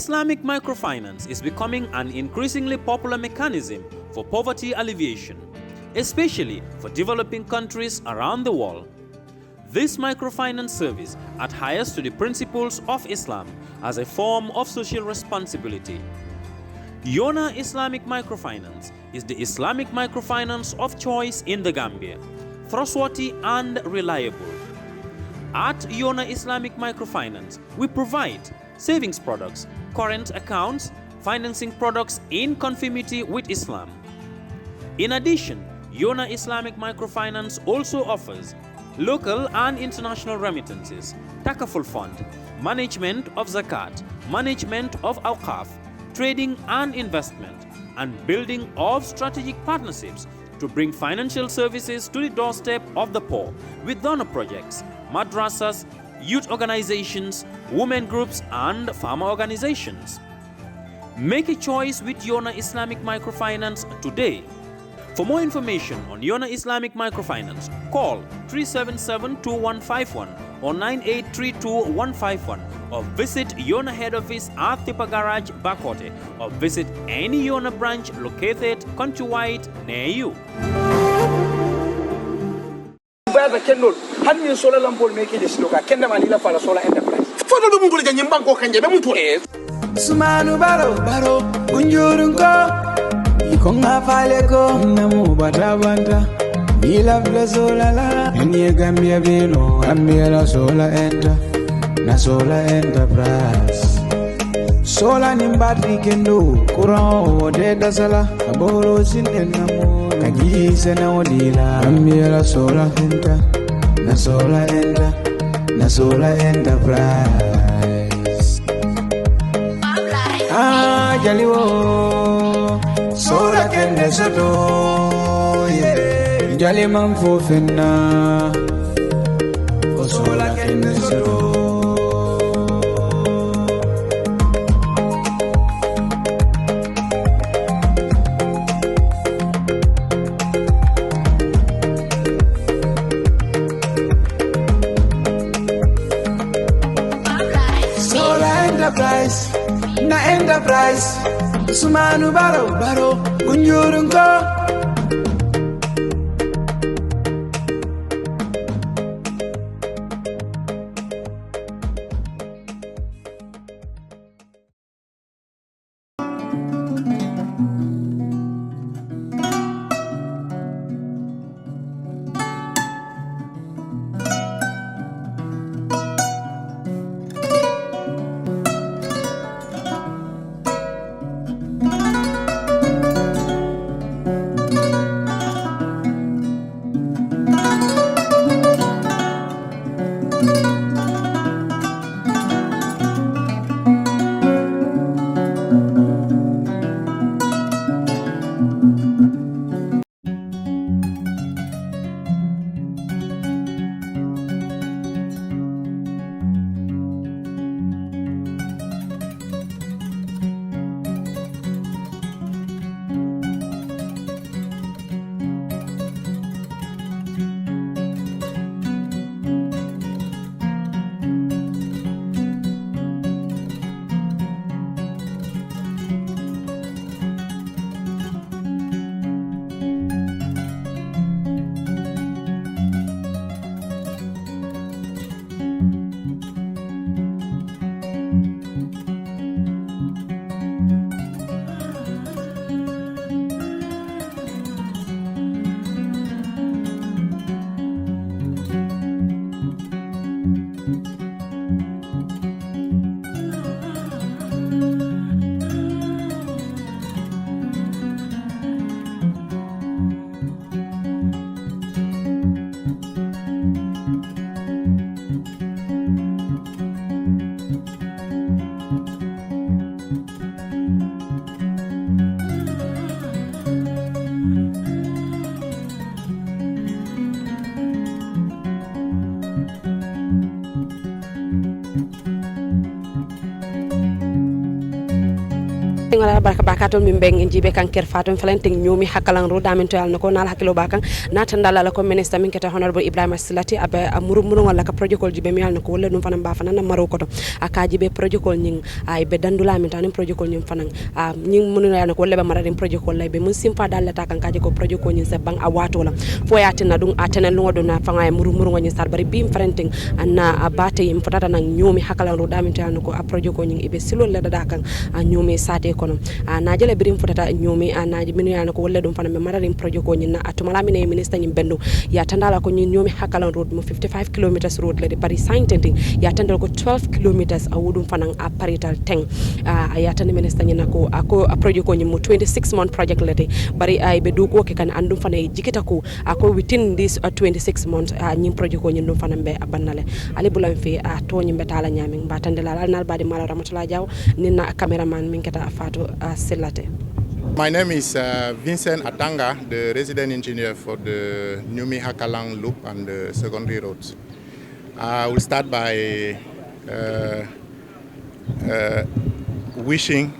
Islamic microfinance is becoming an increasingly popular mechanism for poverty alleviation, especially for developing countries around the world. This microfinance service adheres to the principles of Islam as a form of social responsibility. Yona Islamic Microfinance is the Islamic microfinance of choice in the Gambia, trustworthy and reliable. At Yona Islamic Microfinance, we provide savings products, current accounts, financing products in conformity with Islam. In addition, Yona Islamic Microfinance also offers local and international remittances, takaful fund, management of zakat, management of awqaf, trading and investment, and building of strategic partnerships to bring financial services to the doorstep of the poor with donor projects, madrasas, youth organizations, women groups, and farmer organizations. Make a choice with Yona Islamic Microfinance today. For more information on Yona Islamic Microfinance, call 377-2151 or 9832-151 or visit Yona head office at Tipa Garage, Bakote, or visit any Yona branch located countrywide near you. Brother Kendall, how do you solar lampol make it slow? Kenda Manila for solar enterprise. For the Mungul and Yimbanko can get them to it. Sumanu Baro, Unjurunko, Ikonga Faleko, Namu Badabanta, Bila Blazola, and Yagambia Vino, Amira Solar Enter, Nasola Enterprise. Solar Nimbati can do, Kuran, Deda Sala, Aboros in Namo, Kagis and Odila, Amira Solar Enter, Nasola Enter, Nasola Enterprise. Ah, Jaliwo, Solar can desato, Jaliman Fofina, O Solar can desato. Na enterprise, Sumanu Baro, Unjurunko. ngala barka bakato min beng jibe kan Kerr Fatou Falenting nyomi hakalan ro damin to yalno ko nal hakilo bakan nata ndala la ko minister min keta honorable Ibrahima Silati abe muru wala ka project kol jibe mi yalno ko wala dum fanan ba fanan maro ko to aka jibe project kol nying ay be dandula min tan project kol nying fanan nying munu yalno ko wala be mara dem project kol lay be mun simpa dalata kan kaje ko project kol nying se bang a wato la fo yatina dum atena lungo do na fanga muru ngani sar bari bim Falenting anna abate yim fotata nan nyomi hakalan ro damin to yalno ko a project kol nying ibe silol la dada kan nyomi sate kono na jele birim fotata nyomi na minu yana ko wolle dum fana me mararin project ko nyina atumala mine minister nyim bendu ya tandala ko nyomi hakalan road mo 55 kilometers road le de bari saintenti ya tandal ko 12 kilometers a wudum fana a parital teng ya tan minister nyina ko ako a project ko nyim 26 month project le de bari ay be du ko ke kan andum fana jikita ko ako within this 26 months nyim project ko nyim dum fana be abannale ali bulam fi to nyim betala nyami ba tandala nal badi mala ramatula jaw nina cameraman min keta Fatou Sillah. My name is Vincent Atanga, the resident engineer for the Nyumi Hakalang Loop and the secondary roads. I will start by wishing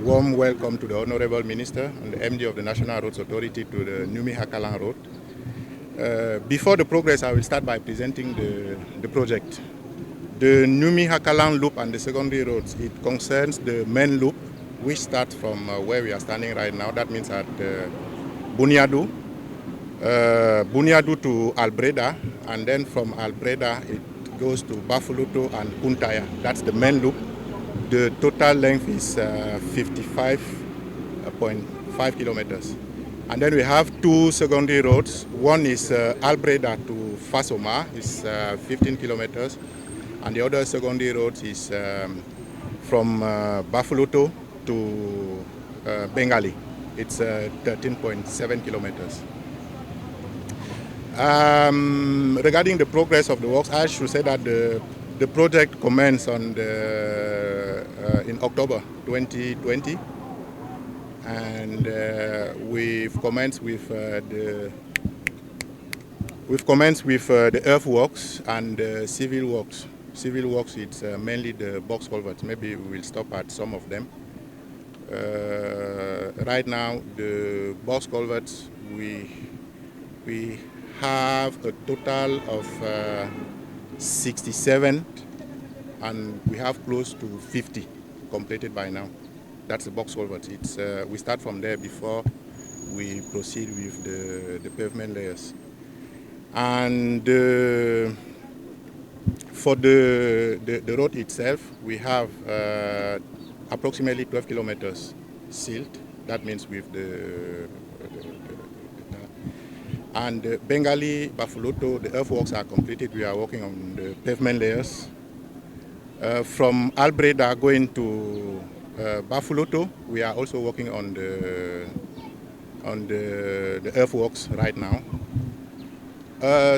warm welcome to the Honorable Minister and the MD of the National Roads Authority to the Nyumi Hakalang Road. Before the progress, I will start by presenting the project. The Nyumi Hakalang Loop and the secondary roads, it concerns the main loop, which starts from where we are standing right now. That means at Bunyadu to Albreda, and then from Albreda it goes to Bafuluto and Kuntaya. That's the main loop. The total length is 55.5 kilometers. And then we have two secondary roads. One is Albreda to Fasoma, it's 15 kilometers. And the other secondary road is from Bafuluto to Bengali. It's 13.7 kilometers. Regarding the progress of the works, I should say that the project commenced on in October 2020, and we've commenced with the earthworks and civil works. Civil works, it's mainly the box culverts. Maybe we will stop at some of them. Right now, the box culverts, we have a total of 67, and we have close to 50 completed by now. That's the box culverts. It's we start from there before we proceed with the pavement layers. And for the road itself, we have approximately 12 kilometers sealed. That means with and Bengali, Bafuluto, the earthworks are completed. We are working on the pavement layers. From Albreda going to Bafuluto, we are also working on the earthworks right now.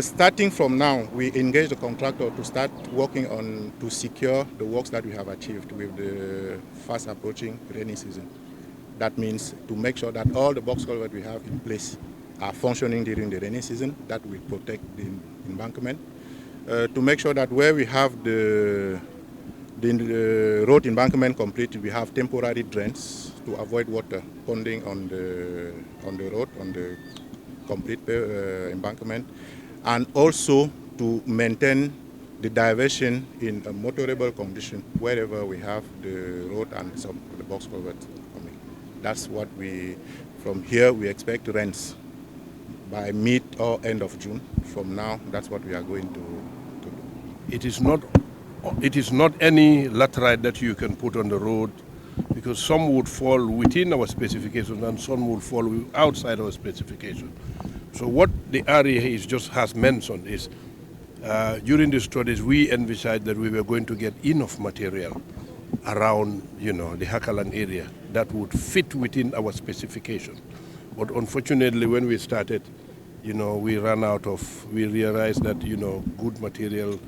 Starting from now, we engage the contractor to start working on to secure the works that we have achieved with the fast approaching rainy season. That means to make sure that all the box culverts we have in place are functioning during the rainy season. That will protect the embankment. To make sure that where we have the road embankment completed, we have temporary drains to avoid water ponding on the road, on the complete embankment, and also to maintain the diversion in a motorable condition wherever we have the road and the box culvert coming. That's what from here we expect rains by mid or end of June. From now, that's what we are going to do. It is not any laterite that you can put on the road, because some would fall within our specification and some would fall outside our specification. So what the REA has mentioned is, during the studies we envisaged that we were going to get enough material around, the Hakalang area that would fit within our specification. But unfortunately, when we started, we realized that, good material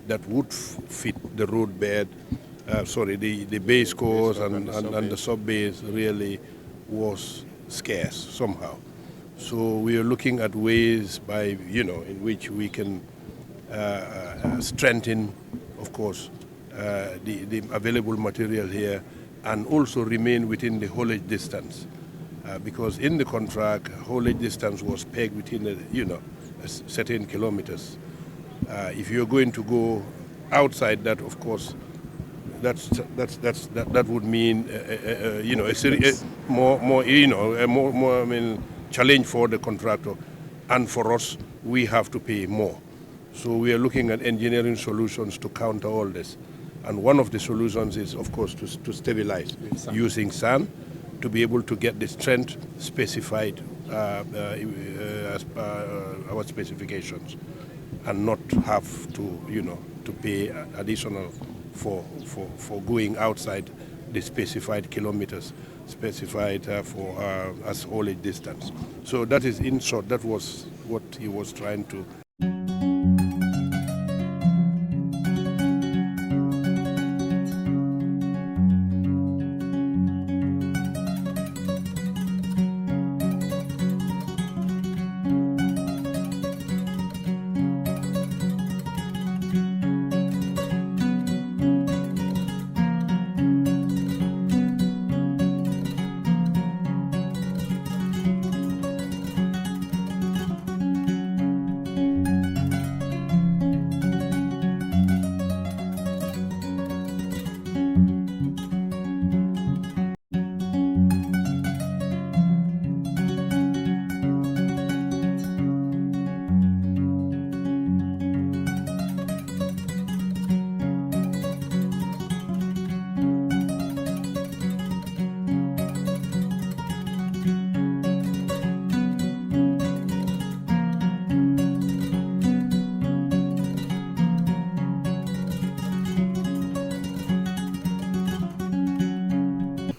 that would fit the road bed, the base course and the sub base really was scarce somehow. So we are looking at ways in which we can strengthen, of course, the available material here, and also remain within the haulage distance. Because in the contract, haulage distance was pegged within a certain kilometers. If you're going to go outside that, of course, that would mean more challenge for the contractor, and for us we have to pay more. So we are looking at engineering solutions to counter all this, and one of the solutions is, of course, to stabilize using sand to be able to get the strength specified as per our specifications, and not have to pay additional for going outside the specified kilometers specified for as haulage distance. So that is, in short, that was what he was trying to.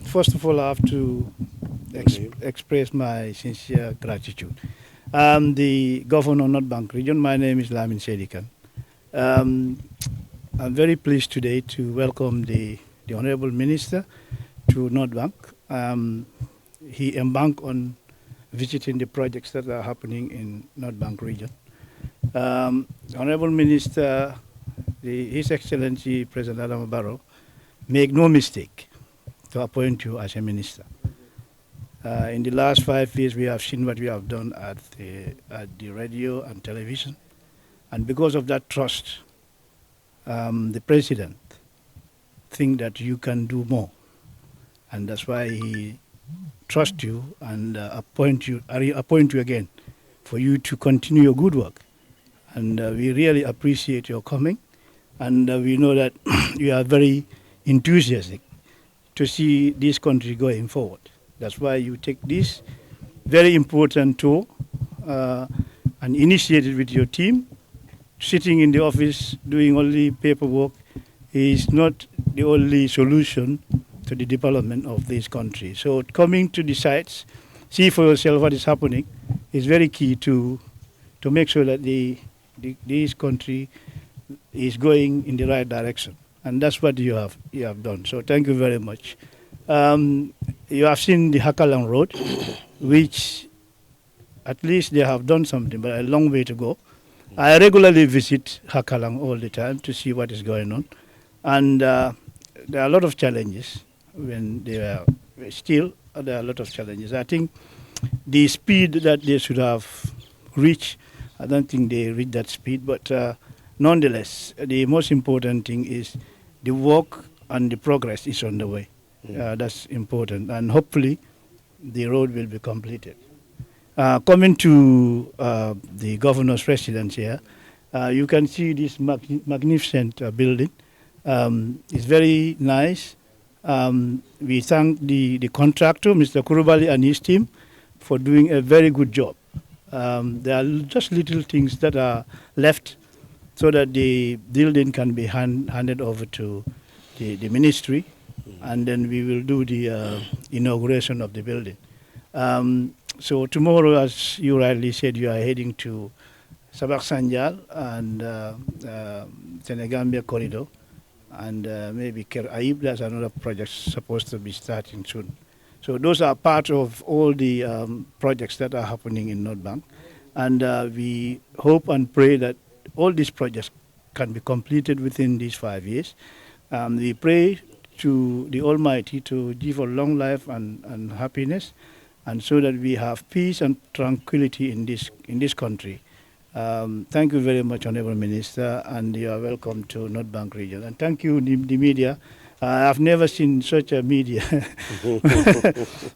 First of all, I have to express my sincere gratitude. The Governor of North Bank Region, my name is Lamin Sedikan. I'm very pleased today to welcome the Honorable Minister to North Bank. He embarked on visiting the projects that are happening in North Bank Region. Honorable Minister, His Excellency President Adam Barrow, make no mistake to appoint you as a minister. In the last 5 years, we have seen what we have done at the radio and television. And because of that trust, the president thinks that you can do more. And that's why he trusts you and appoint you again for you to continue your good work. And we really appreciate your coming. And we know that you are very enthusiastic to see this country going forward. That's why you take this very important tour and initiate it with your team. Sitting in the office doing only paperwork is not the only solution to the development of this country. So coming to the sites, see for yourself what is happening is very key to make sure that this country is going in the right direction. And that's what you have done. So thank you very much. You have seen the Hakalang Road, which at least they have done something, but a long way to go. I regularly visit Hakalang all the time to see what is going on. And there are a lot of challenges when they are still, there are a lot of challenges. I think the speed that they should have reached, I don't think they reached that speed, but nonetheless, the most important thing is the work and the progress is on the way. That's important, and hopefully the road will be completed. Coming to the governor's residence here, you can see this magnificent building. It's very nice. We thank the contractor, Mr. Kurubali, and his team for doing a very good job. There are just little things that are left so that the building can be handed over to the ministry, and then we will do the inauguration of the building. So tomorrow, as you rightly said, you are heading to Sabak Sanjal and Senegambia Corridor, and maybe Kerr. That's another project supposed to be starting soon. So those are part of all the projects that are happening in North Bank, and we hope and pray that all these projects can be completed within these 5 years. We pray to the Almighty to give a long life and happiness, and so that we have peace and tranquility in this country. Thank you very much, Honorable Minister, and you are welcome to North Bank region. And thank you, the media. I've never seen such a media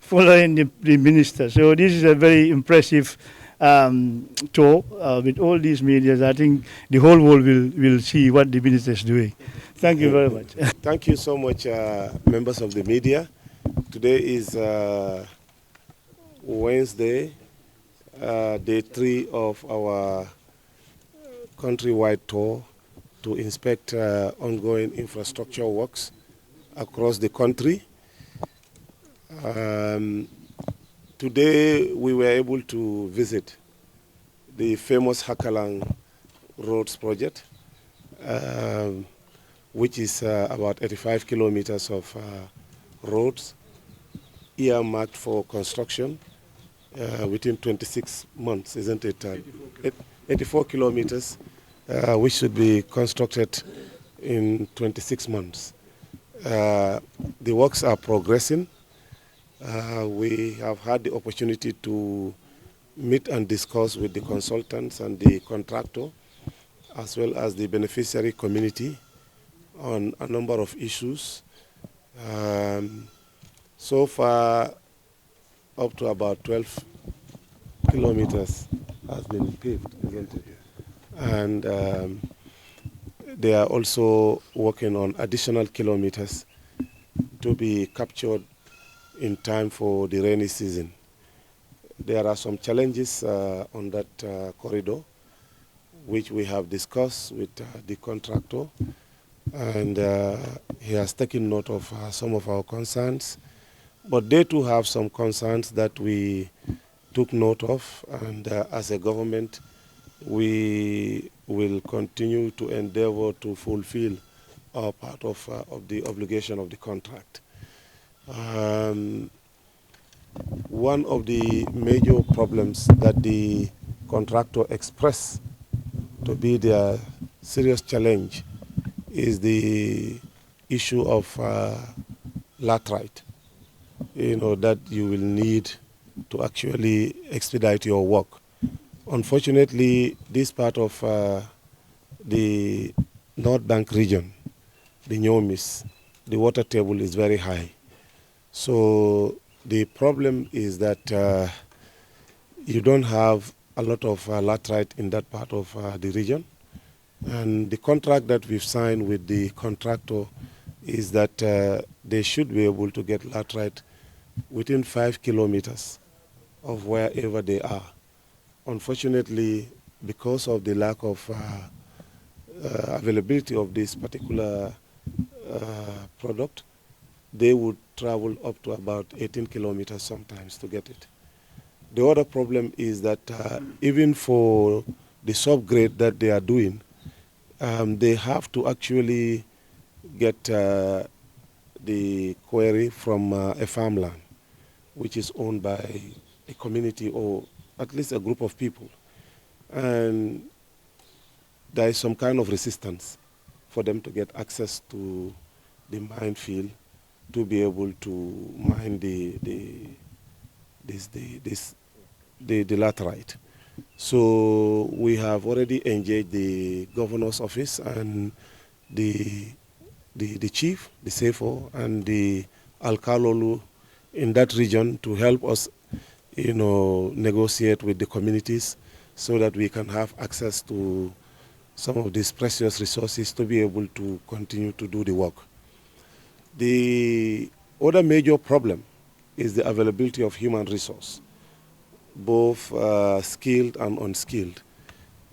following the minister. So this is a very impressive tour with all these medias. I think the whole world will see what the minister is doing. Thank you very much. Thank you so much, members of the media. Today is Wednesday, day 3 of our countrywide tour to inspect ongoing infrastructure works across the country. Today we were able to visit the famous Hakalang Roads project, which is about 85 kilometers of roads earmarked for construction within 26 months, isn't it? 84 kilometers, which should be constructed in 26 months. The works are progressing. We have had the opportunity to meet and discuss with the consultants and the contractor, as well as the beneficiary community, on a number of issues. So far, up to about 12 kilometers has been paved, isn't it? And they are also working on additional kilometers to be captured in time for the rainy season. There are some challenges on that corridor, which we have discussed with the contractor, and he has taken note of some of our concerns. But they too have some concerns that we took note of, and as a government, we will continue to endeavor to fulfill our part of the obligation of the contract. One of the major problems that the contractor expressed to be their serious challenge is the issue of laterite, that you will need to actually expedite your work. Unfortunately, this part of the North Bank region, the Nyomis, the water table is very high. So the problem is that you don't have a lot of laterite in that part of the region. And the contract that we've signed with the contractor is that they should be able to get laterite within 5 kilometers of wherever they are. Unfortunately, because of the lack of availability of this particular product, they would travel up to about 18 kilometers sometimes to get it. The other problem is that even for the subgrade that they are doing, they have to actually get the quarry from a farmland, which is owned by a community or at least a group of people. And there is some kind of resistance for them to get access to the mine field to be able to mine the laterite. So we have already engaged the governor's office and the chief, the CFO, and the Alkalolu in that region to help us, negotiate with the communities so that we can have access to some of these precious resources to be able to continue to do the work. The other major problem is the availability of human resource, both skilled and unskilled.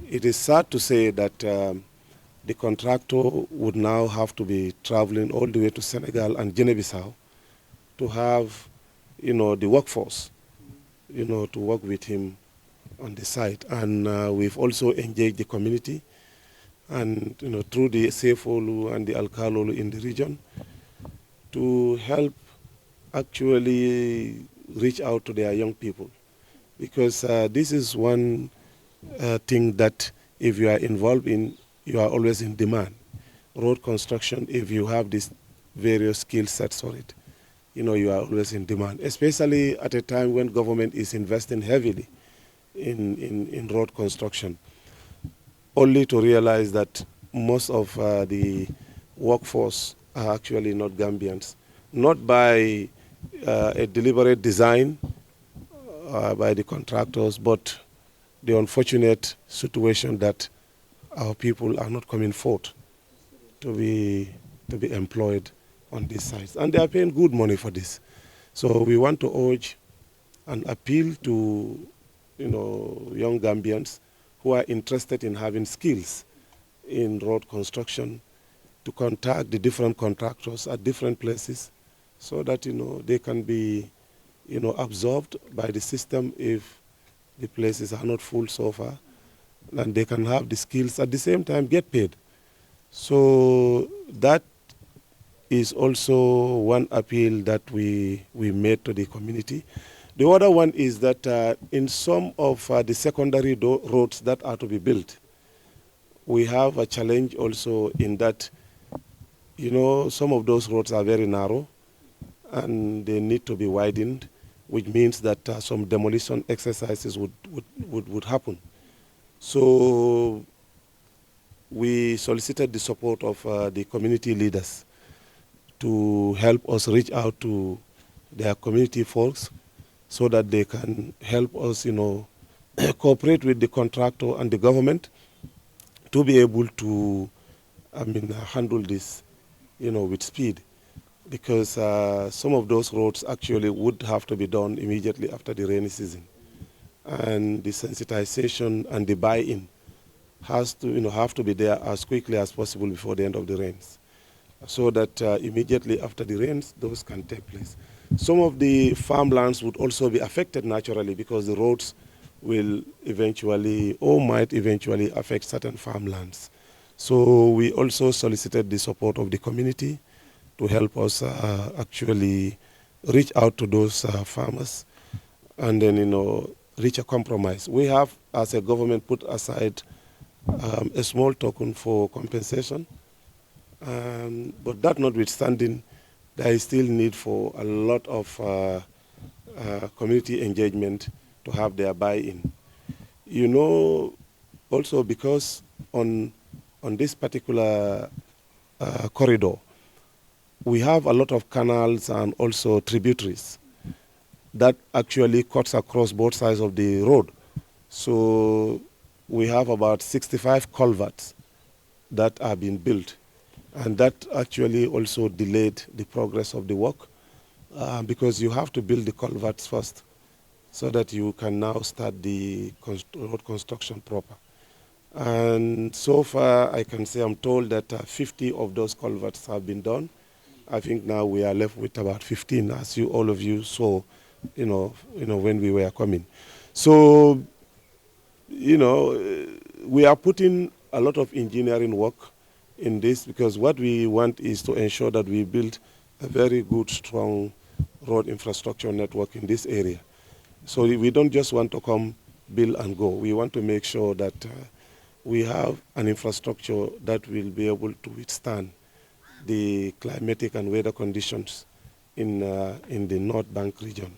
It is sad to say that the contractor would now have to be traveling all the way to Senegal and Guinea-Bissau to have, the workforce, to work with him on the site. And we've also engaged the community and, through the Sefolu and the Alkalolu in the region to help actually reach out to their young people. Because this is one thing that if you are involved in, you are always in demand. Road construction, if you have this various skill sets for it. You are always in demand, especially at a time when government is investing heavily in road construction, only to realize that most of the workforce are actually not Gambians, not by a deliberate design by the contractors, but the unfortunate situation that our people are not coming forth to be employed on these sites. And they are paying good money for this. So we want to urge and appeal to young Gambians who are interested in having skills in road construction to contact the different contractors at different places so that they can be absorbed by the system if the places are not full so far, and they can have the skills at the same time get paid. So that is also one appeal that we made to the community. The other one is that in some of the secondary roads that are to be built, we have a challenge also in that, some of those roads are very narrow and they need to be widened, which means that some demolition exercises would happen. So we solicited the support of the community leaders to help us reach out to their community folks so that they can help us, cooperate with the contractor and the government to be able to, handle this, with speed. Because some of those roads actually would have to be done immediately after the rainy season. And the sensitization and the buy-in has to, have to be there as quickly as possible before the end of the rains, so that immediately after the rains, those can take place. Some of the farmlands would also be affected naturally because the roads will eventually or might eventually affect certain farmlands. So we also solicited the support of the community to help us actually reach out to those farmers and then, reach a compromise. We have, as a government, put aside a small token for compensation. But that notwithstanding, there is still need for a lot of community engagement to have their buy-in. Also because on this particular corridor, we have a lot of canals and also tributaries that actually cuts across both sides of the road. So we have about 65 culverts that are being built. And that actually also delayed the progress of the work because you have to build the culverts first so that you can now start the road construction proper. And so far, I can say I'm told that 50 of those culverts have been done. I think now we are left with about 15, as all of you saw, when we were coming. So, we are putting a lot of engineering work in this because what we want is to ensure that we build a very good, strong road infrastructure network in this area. So we don't just want to come, build and go. We want to make sure that we have an infrastructure that will be able to withstand the climatic and weather conditions in the North Bank region.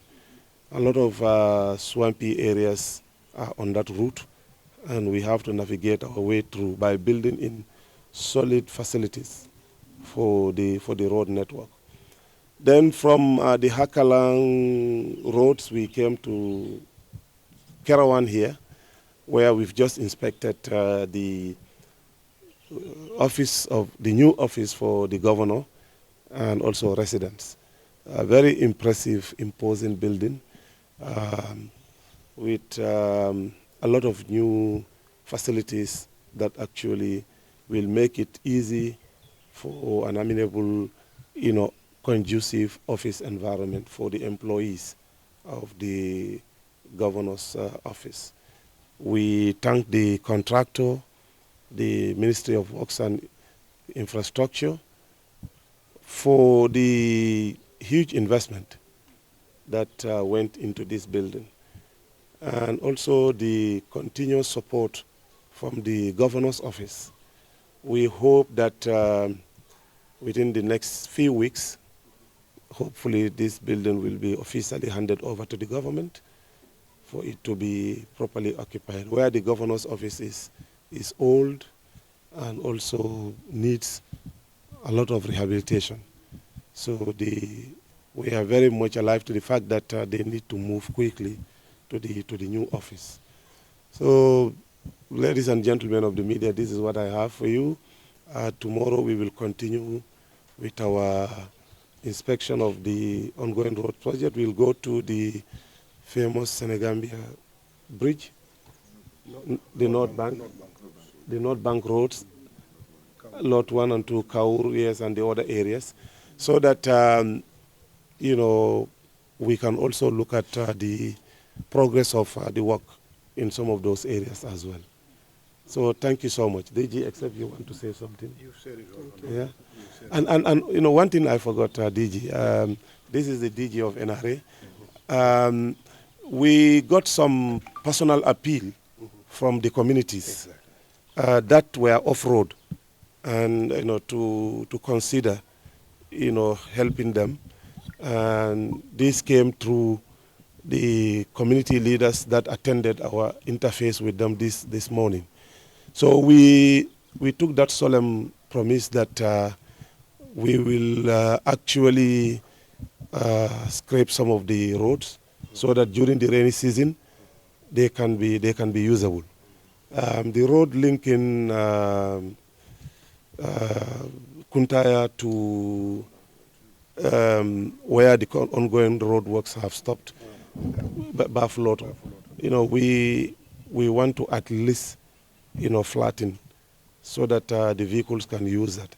A lot of swampy areas are on that route, and we have to navigate our way through by building in solid facilities for the road network. Then from the Hakalang roads, we came to Kerawan here, where we've just inspected the new office for the governor and also residents. A very impressive, imposing building with a lot of new facilities that actually will make it easy for an amenable, conducive office environment for the employees of the governor's office. We thank the contractor, the Ministry of Works and Infrastructure, for the huge investment that went into this building, and also the continuous support from the governor's office. We hope that within the next few weeks, hopefully this building will be officially handed over to the government for it to be properly occupied. Where the governor's office is old and also needs a lot of rehabilitation. So we are very much alive to the fact that they need to move quickly to the new office. So, ladies and gentlemen of the media, this is what I have for you. Tomorrow we will continue with our inspection of the ongoing road project. We'll go to the famous Senegambia Bridge, the North Bank roads, Lot 1 and 2, Kaur, yes, and the other areas, so that we can also look at the progress of the work in some of those areas as well. So thank you so much. DG, except you want to say something? You said it all. Yeah. And one thing I forgot, DG. This is the DG of NRA. We got some personal appeal from the communities that were off-road, and to consider helping them. And this came through the community leaders that attended our interface with them this morning. So we took that solemn promise that we will actually scrape some of the roads so that during the rainy season they can be usable. The road linking Kuntaya to where the ongoing road works have stopped, Bafloto, we want to at least flatten so that the vehicles can use that.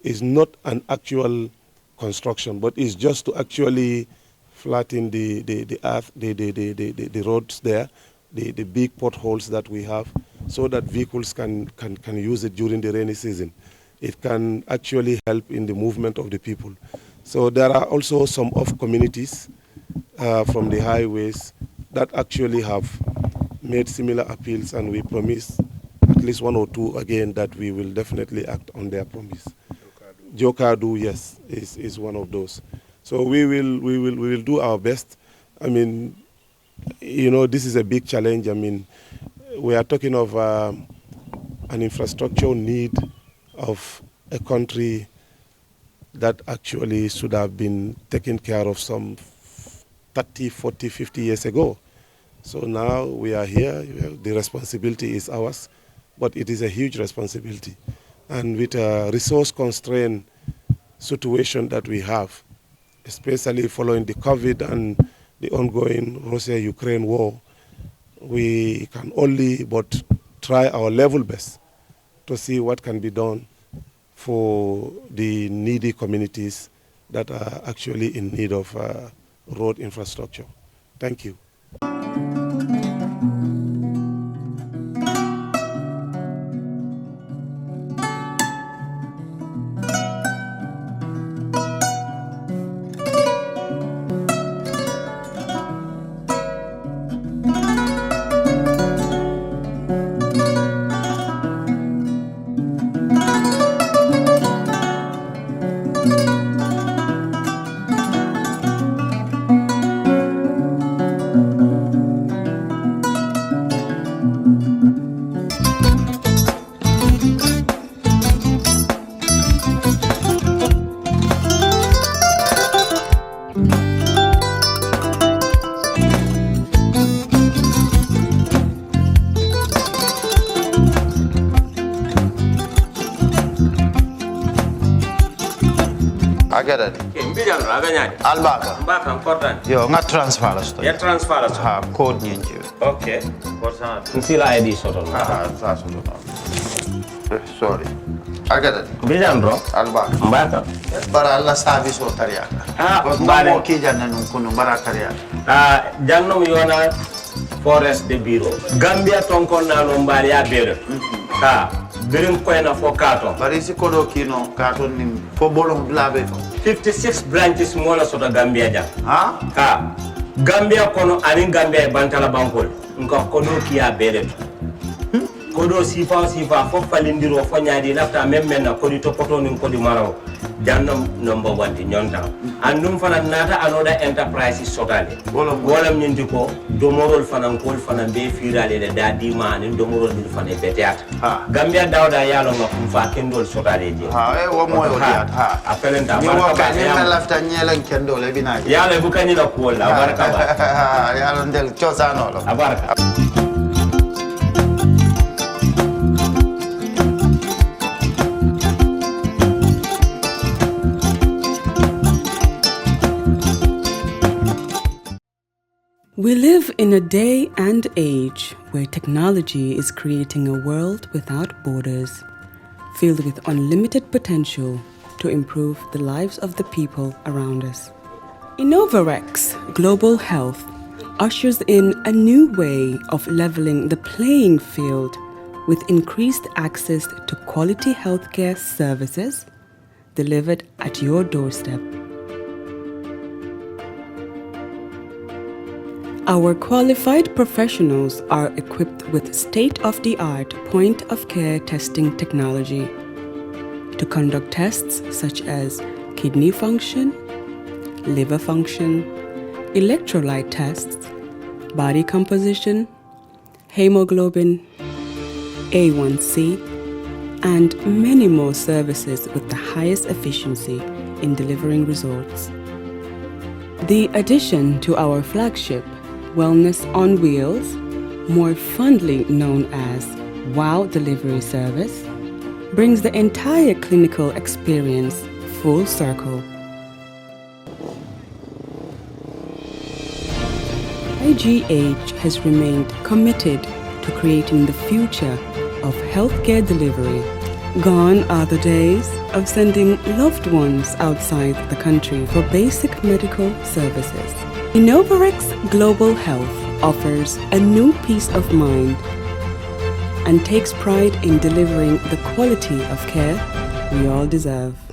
It's not an actual construction, but it's just to actually flatten the earth, the roads there, the big potholes that we have, so that vehicles can use it during the rainy season. It can actually help in the movement of the people. So there are also some off communities from the highways that actually have made similar appeals, and we promise at least one or two again that we will definitely act on their promise. Jokadu, yes, is one of those. So we will do our best. I mean, this is a big challenge. I mean, we are talking of an infrastructure need of a country that actually should have been taken care of some 30, 40, 50 years ago. So now we are here, the responsibility is ours, but it is a huge responsibility. And with a resource-constrained situation that we have, especially following the COVID and the ongoing Russia-Ukraine war, we can only but try our level best to see what can be done for the needy communities that are actually in need of road infrastructure. Thank you. Agadadi. Mbijan raganyani. Albaka. Mbaka important. Yo, nga transfer la sto. Ya transfer la sto. Ha, code nyinji. Okay. Korsan. Nsila ID soto. Ha, sa soto. Sorry. Agadadi. Mbijan bro. Albaka. Mbaka. Bara alla service o tariaka. Ha, mbare mo ki janna nun kunu bara tariaka. Jannom yona forest de bureau. Gambia tonkon na no mbari ya bere. Ha. Birim koyna fo kato. Bari si kodo kino kato ni fo bolong blabe to. 56 branches mola soto Gambia jang. Ha? Ha. Gambia kono anin Gambia bantala bankol. Nka kodo kiya bere to. Kodo sifa fo falindiro fo nyaadi lafta memmen na kodi to poto nin kodi maraw. Jannam number 1 di nyonta andum fana nata another enterprise sotale wala nyindi ko domorol fana kol fana be firale le dadi ma ni domorol ni fana beteata Gambia dawda yalo ngam fa kendol sotale je e wo moy o diat apelenta ni wo ka ni lafta nyelen kendol e bina yalo bu kanila ko la baraka ba yalo ndel ciosanolo baraka We live in a day and age where technology is creating a world without borders, filled with unlimited potential to improve the lives of the people around us. Innovarex Global Health ushers in a new way of leveling the playing field with increased access to quality healthcare services delivered at your doorstep. Our qualified professionals are equipped with state-of-the-art point-of-care testing technology to conduct tests such as kidney function, liver function, electrolyte tests, body composition, hemoglobin, A1C, and many more services with the highest efficiency in delivering results. The addition to our flagship Wellness on Wheels, more fondly known as WOW Delivery Service, brings the entire clinical experience full circle. IGH has remained committed to creating the future of healthcare delivery. Gone are the days of sending loved ones outside the country for basic medical services. Innovarex Global Health offers a new peace of mind and takes pride in delivering the quality of care we all deserve.